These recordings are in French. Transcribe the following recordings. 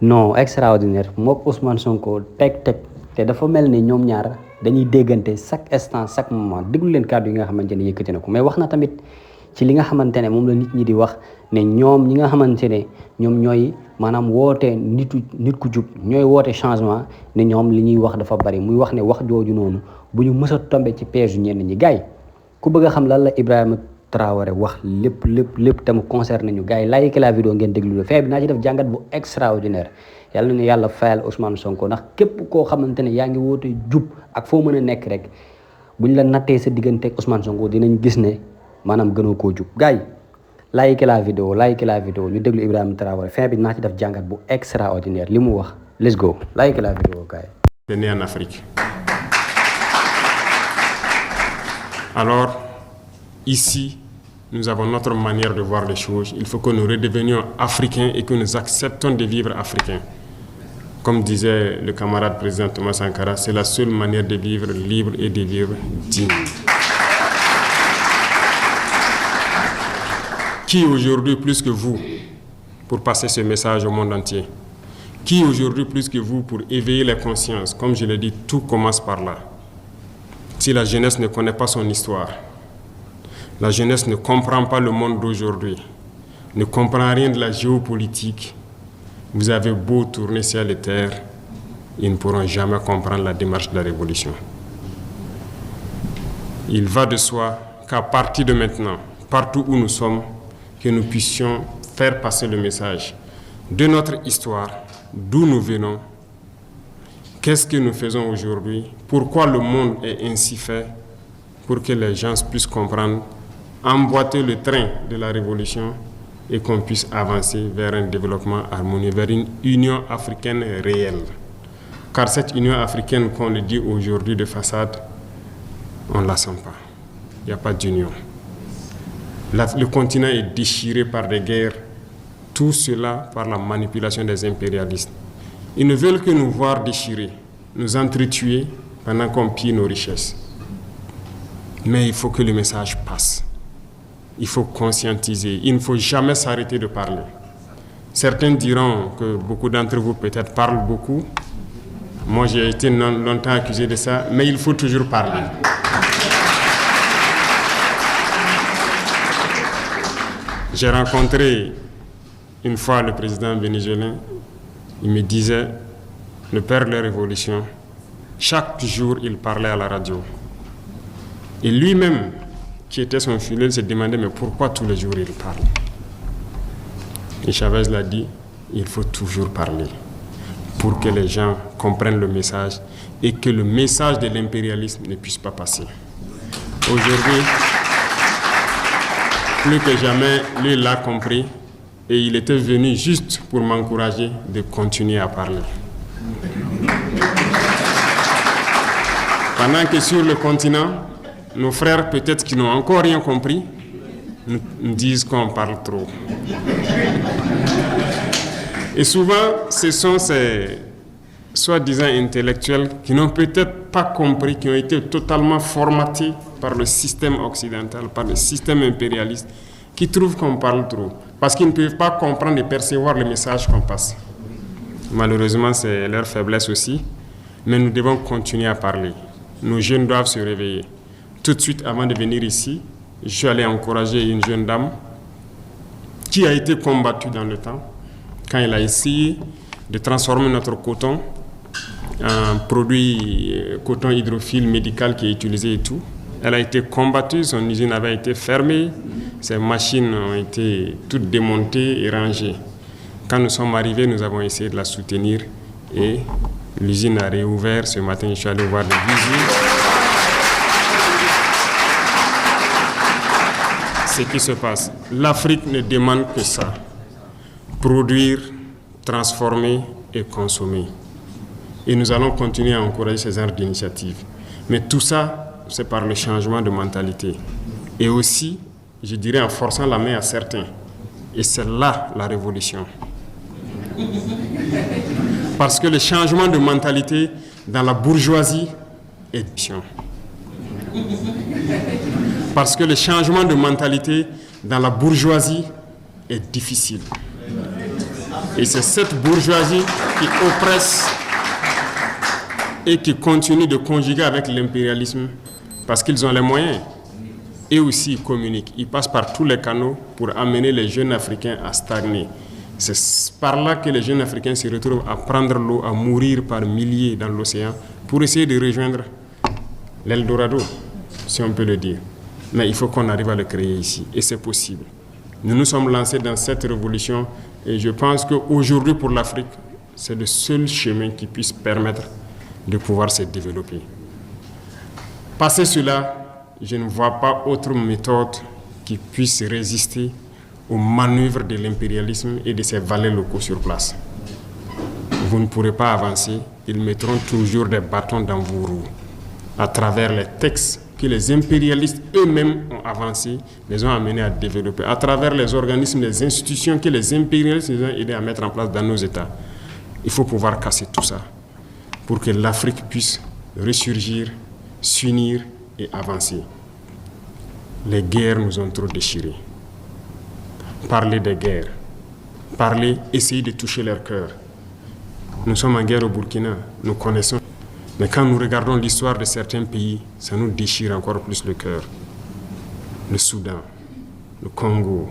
non extraordinaire mook Ousmane Sonko teg te dafa mel ni ñoom ñaar dañuy déggante chaque instant chaque moment déglu leen kàddu yi nga xamante ne yëkkati na ko mais wax na tamit ci li nga xamante ne moom la nit ñi di wax ne ñoom ñi nga xamante ne ñoom ñooy maanaam woote nit ku jub ñooy woote changement ne ñoom li ñuy wax dafa bari muy wax ne wax jooju noonu bu ñu mës a tombé ci piège ñenn ñi gars yi ku bëgg a xam lan la Ibrahima Traoré wax lépp te mu concerné ñu gars yi like la vidéo ngeen déglu la fin bi naa ci def jàngat bu extraordinaire yàlla na yàlla fayal Ousmane Sonko ndax képp koo xamante ne yaa ngi woote jub ak foo mën a nekk rek buñ la nattee sa diggante ak Ousmane Sonko dinañ gis ne maanaam gënoo koo jub gars yi like la vidéo ñu déglu Ibrahima Traoré fin bi naa ci def jàngat bu extraordinaire li mu wax let's go like la vidéo gars yi. C'est né en Afrique. Alors, ici, nous avons notre manière de voir les choses. Il faut que nous redevenions africains et que nous acceptons de vivre africains. Comme disait le camarade président Thomas Sankara, c'est la seule manière de vivre libre et de vivre digne. Qui aujourd'hui plus que vous pour passer ce message au monde entier? Qui aujourd'hui plus que vous pour éveiller les consciences? Comme je l'ai dit, tout commence par là. Si la jeunesse ne connaît pas son histoire, la jeunesse ne comprend pas le monde d'aujourd'hui, ne comprend rien de la géopolitique, vous avez beau tourner ciel et terre, ils ne pourront jamais comprendre la démarche de la révolution. Il va de soi qu'à partir de maintenant, partout où nous sommes, que nous puissions faire passer le message de notre histoire, d'où nous venons, qu'est-ce que nous faisons aujourd'hui, pourquoi le monde est ainsi fait, pour que les gens puissent comprendre, emboîter le train de la révolution et qu'on puisse avancer vers un développement harmonieux, vers une Union africaine réelle. Car cette Union africaine qu'on le dit aujourd'hui de façade, on ne la sent pas. Il n'y a pas d'union. Le continent est déchiré par des guerres, tout cela par la manipulation des impérialistes. Ils ne veulent que nous voir déchirés, nous entretuer pendant qu'on pille nos richesses. Mais il faut que le message passe. Il faut conscientiser. Il ne faut jamais s'arrêter de parler. Certains diront que beaucoup d'entre vous peut-être parlent beaucoup. Moi, j'ai été longtemps accusé de ça, mais il faut toujours parler. J'ai rencontré une fois le président vénézuélien. Il me disait, le père de la révolution, chaque jour il parlait à la radio. Et lui-même, qui était son fidèle, se demandait, mais pourquoi tous les jours il parle? Et Chavez l'a dit, il faut toujours parler pour que les gens comprennent le message et que le message de l'impérialisme ne puisse pas passer. Aujourd'hui, plus que jamais, lui l'a compris et il était venu juste pour m'encourager de continuer à parler. Pendant que sur le continent, nos frères, peut-être qui n'ont encore rien compris, nous disent qu'on parle trop. Et souvent, ce sont ces soi-disant intellectuels qui n'ont peut-être pas compris, qui ont été totalement formatés par le système occidental, par le système impérialiste, qui trouvent qu'on parle trop, parce qu'ils ne peuvent pas comprendre et percevoir le message qu'on passe. Malheureusement, c'est leur faiblesse aussi, mais nous devons continuer à parler. Nos jeunes doivent se réveiller. Tout de suite, avant de venir ici, je suis allé encourager une jeune dame qui a été combattue dans le temps, quand elle a essayé de transformer notre coton en produit coton hydrophile médical qui est utilisé et tout. Elle a été combattue, son usine avait été fermée, ses machines ont été toutes démontées et rangées. Quand nous sommes arrivés, nous avons essayé de la soutenir et l'usine a réouvert. Ce matin, je suis allé voir des vigiles. Ce qui se passe, l'Afrique ne demande que ça, produire, transformer et consommer. Et nous allons continuer à encourager ces genres d'initiatives. Mais tout ça, c'est par le changement de mentalité. Et aussi, je dirais, en forçant la main à certains. Et c'est là la révolution. Parce que le changement de mentalité dans la bourgeoisie est difficile. Parce que le changement de mentalité dans la bourgeoisie est difficile. Et c'est cette bourgeoisie qui oppresse et qui continue de conjuguer avec l'impérialisme parce qu'ils ont les moyens. Et aussi, ils communiquent. Ils passent par tous les canaux pour amener les jeunes Africains à stagner. C'est par là que les jeunes Africains se retrouvent à prendre l'eau, à mourir par milliers dans l'océan pour essayer de rejoindre l'Eldorado, si on peut le dire. Mais il faut qu'on arrive à le créer ici. Et c'est possible. Nous nous sommes lancés dans cette révolution et je pense qu'aujourd'hui, pour l'Afrique, c'est le seul chemin qui puisse permettre de pouvoir se développer. Passé cela, je ne vois pas autre méthode qui puisse résister aux manœuvres de l'impérialisme et de ses valets locaux sur place. Vous ne pourrez pas avancer, ils mettront toujours des bâtons dans vos roues à travers les textes que les impérialistes eux-mêmes ont avancés, les ont amenés à développer, à travers les organismes, les institutions que les impérialistes nous ont aidés à mettre en place dans nos États. Il faut pouvoir casser tout ça pour que l'Afrique puisse ressurgir, s'unir et avancer. Les guerres nous ont trop déchirés. Parler des guerres, essayer de toucher leur cœur. Nous sommes en guerre au Burkina, nous connaissons. Mais quand nous regardons l'histoire de certains pays, ça nous déchire encore plus le cœur. Le Soudan, le Congo,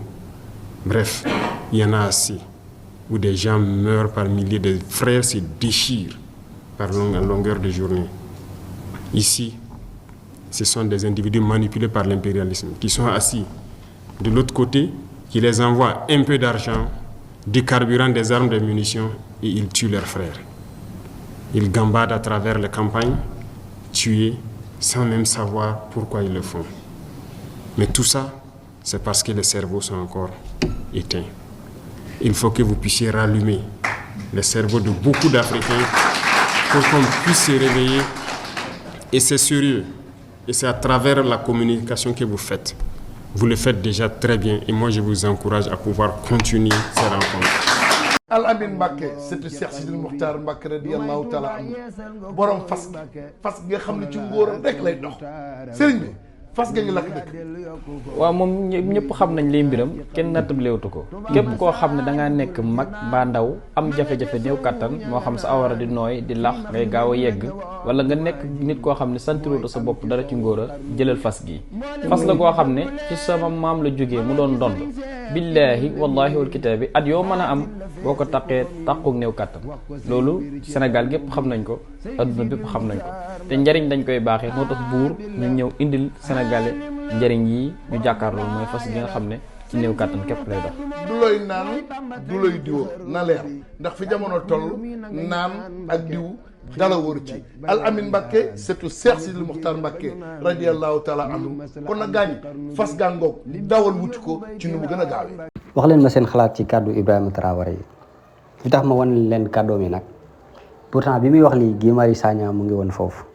bref, il y en a assez, où des gens meurent par milliers, de frères se déchirent par longueur de journée. Ici, ce sont des individus manipulés par l'impérialisme qui sont assis de l'autre côté, qui les envoient un peu d'argent, du carburant, des armes, des munitions et ils tuent leurs frères. Ils gambadent à travers les campagnes, tués, sans même savoir pourquoi ils le font. Mais tout ça, c'est parce que les cerveaux sont encore éteints. Il faut que vous puissiez rallumer les cerveaux de beaucoup d'Africains pour qu'on puisse se réveiller. Et c'est sérieux. Et c'est à travers la communication que vous faites. Vous le faites déjà très bien et moi je vous encourage à pouvoir continuer ces rencontres. Al Amin Mbacké c'est Cheikh Sidil Mokhtar Mbacké radiyallahu taala anhu borom fas gi nga xam ne ci ngóoram rek lay dox sëriñ bi fas nga ñu lakk dëkk. waaw moom ñëpp xam nañ liy mbiram kenn nattable ko képp koo xam ne da ngaa nekk mag mbaa ndaw am jafe-jafe néew kattan moo xam sa awara di nooy di lax ngay gaaw a yegg wala nga nekk nit koo xam ne santiroo sa bopp dara ci ngóora jëlal fas gi fas la koo xam ne ci sama maam la jógee mu doon dond billaahi wallaahi wal kitaabi at yoo mën a am boo ko taqee taquk néew kattan loolu Sénégal gépp xam nañ ko adduna bépp xam nañ ko te njariñ dañ koy baaxee moo tax buur ñu ñëw indil Sénégalais njëriñ yi ñu jàkkaarloo mooy fas gi nga xam ne ci néew kàttan képp lay dox. du looy naan du looy diwoo na leer ndax fi jamono toll naan ak diw dala wóor ci Al Amin Mbacké surtout Cheikh Sidil Mokhtar Mbacké radiyallahu taala anhu kon na gaañ fas gàngoog dawal wuti ko ci nu mu gën a gaawee. wax leen ma seen xalaat ci kàddu Ibrahima Traoré yi li tax ma wan leen kàddoom yi nag pourtant bi muy wax lii Guy Marius Sagna mu ngi woon foofu.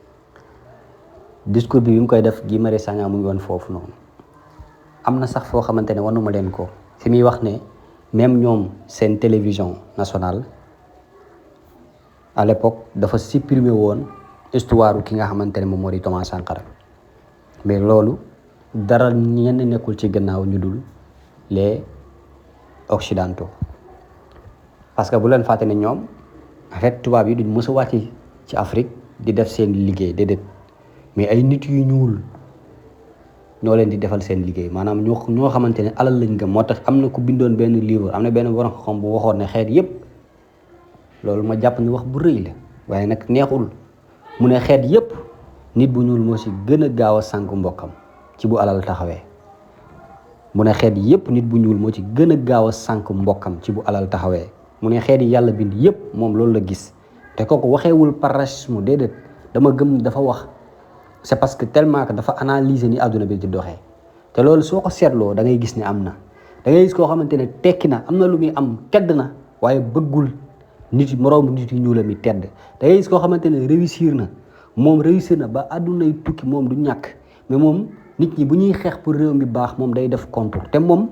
discours bi mu koy def Guy Marius Sagna mu ngi woon foofu noonu am na sax foo xamante ne wanuma leen ko fi muy wax ne même ñoom seen télévision nationale à l'époque dafa supprimer woon histoire ki nga xamante ne moom moo di Thomas Sankara mais loolu dara ñenn nekkul ci gannaaw ñu dul les occidentaux parce que bu leen fàtte ne ñoom en fait tubaab yi duñ mës a wàcc ci Afrique di def seen liggéey déedéet mais ay nit yu ñuul ñoo leen di defal seen liggéey maanaam ñoo xamante ne alal lañ gëm moo tax am na ku bindoon benn livre am na benn borom xam bu waxoon ne xeet yépp loolu ma jàpp ni wax bu rëy la waaye nag neexul mu ne xeet yépp nit bu ñuul moo si gën a gaaw a sànk mbokkam ci bu alal taxawee mu ne xeet yépp nit bu ñuul moo ci gën a gaaw a sànk mbokkam ci bu alal taxawee mu ne xeet yi yàlla bind yépp moom loolu la gis te kooku waxeewul par racisme déedéet dama gëm dafa wax c'est parce que tellement que dafa analyser ni àdduna bi di doxee te loolu soo ko seetloo da ngay gis ne am na da ngay gis koo xamante ne tekki na am na lu muy am tedd na waaye bëggul nit moroomu nit yu ñuulam yi tedd da ngay gis koo xamante ne réussir na ba àddunay tukki moom du ñàkk mais moom nit ñi bu ñuy xeex pour réew mi baax moom day def contour te moom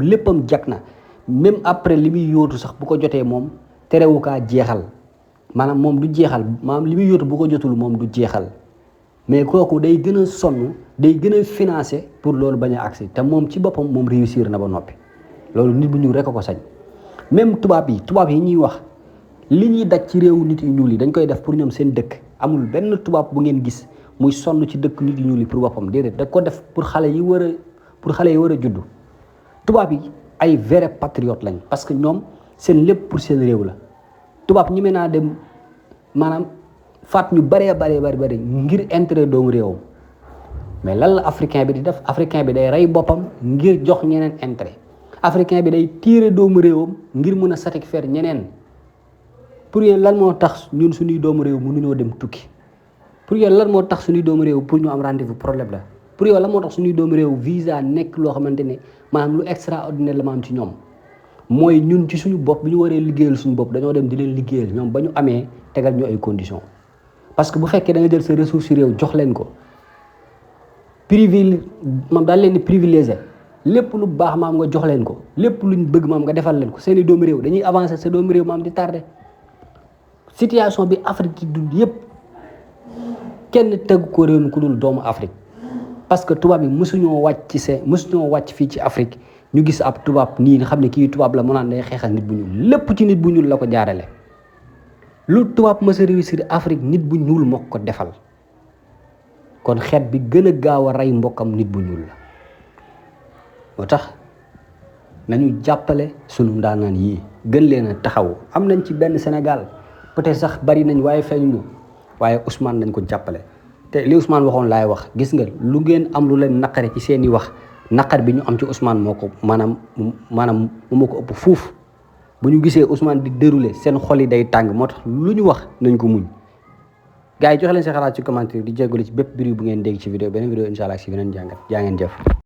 léppam jag na même après li muy yóotu sax bu ko jotee moom terewu kaa jeexal maanaam moom du jeexal maanaam li muy yóotu bu ko jotul moom du jeexal mais kooku day gën a sonn day gën a financer pour loolu bañ a agsi te moom ci boppam moom réussir na ba noppi loolu nit bu ñuul rek a ko sañ même tubaab yi ñuy wax li ñuy daj ci réewu nit yu ñuul yi dañ koy def pour ñoom seen dëkk. amul benn tubaab bu ngeen gis muy sonn ci dëkk nit yu ñuul yi pour boppam déedéet da ko def pour xale yi war a juddu. tubaab yi ay vrai patriote lañ parce que ñoom seen lépp pour seen réew la. tubaab ñi mën naa dem maanaam faat ñu bëree bari ngir intérêt doomu réewam mais lan la africain bi di def africain bi day rey boppam ngir jox ñeneen intérêt. africain bi day tiire doomu réewam ngir mën a satisfaire ñeneen. pour yéen lan moo tax ñun suñuy doomu réew mënuñoo dem tukki pour yéen lan moo tax suñuy doomu réew pour ñu am rendez-vous problème la pour yow lan moo tax suñuy doomu réew visa nekk loo xamante ne maanaam lu extraordinaire la ma am ci ñoom mooy ñun ci suñu bopp bi ñu waree liggéeyal suñu bopp dañoo dem di leen liggéeyal ñoom ba ñu amee tegal ñu ay conditions parce que bu fekkee da nga jël sa ressource ci réew jox leen ko moom daal leen di privilégié lépp lu baax maam nga jox leen ko lépp luñ bëgg maam nga defal leen ko seeni doomu réew dañuy avancer sa doomu réew maam di tardé. situation bi Afrique di dund yëpp kenn tegu ko réew mi ku dul doomu Afrique parce que tubaab yi mësuñoo wàcc fii ci Afrique ñu gis ab tubaab nii nga xam ne kii tubaab la mu naan day xeexal nit bu ñuul lépp ci nit bu ñuul la ko jaarale. lu tubaab mës a réussir Afrique nit bu ñuul moo ko defal kon xeet bi gën a gaaw a rey mbokkam nit bu ñuul la moo tax nañu jàppale sunu ndaanaan yii gën leen a taxaw am nañ ci benn Sénégal. peut-être sax bari nañ waaye feeñuñu waaye Ousmane nañ ko jàppale te li Ousmane waxoon laay wax gis nga lu ngeen am lu leen naqare ci seeni wax naqar bi ñu am ci Ousmane moo ko maanaam moo ko ëpp fuuf bu ñu gisee Ousmane di dérouler seen xol yi day tàng moo tax lu ñu wax nañ ko muñ. gars yi joxe leen seen xalaat ci commentaire di jégalu ci bépp bruit bu ngeen dégg ci vidéo beneen vidéo incha allah ci beneen jàngat jaa ngeen jëf.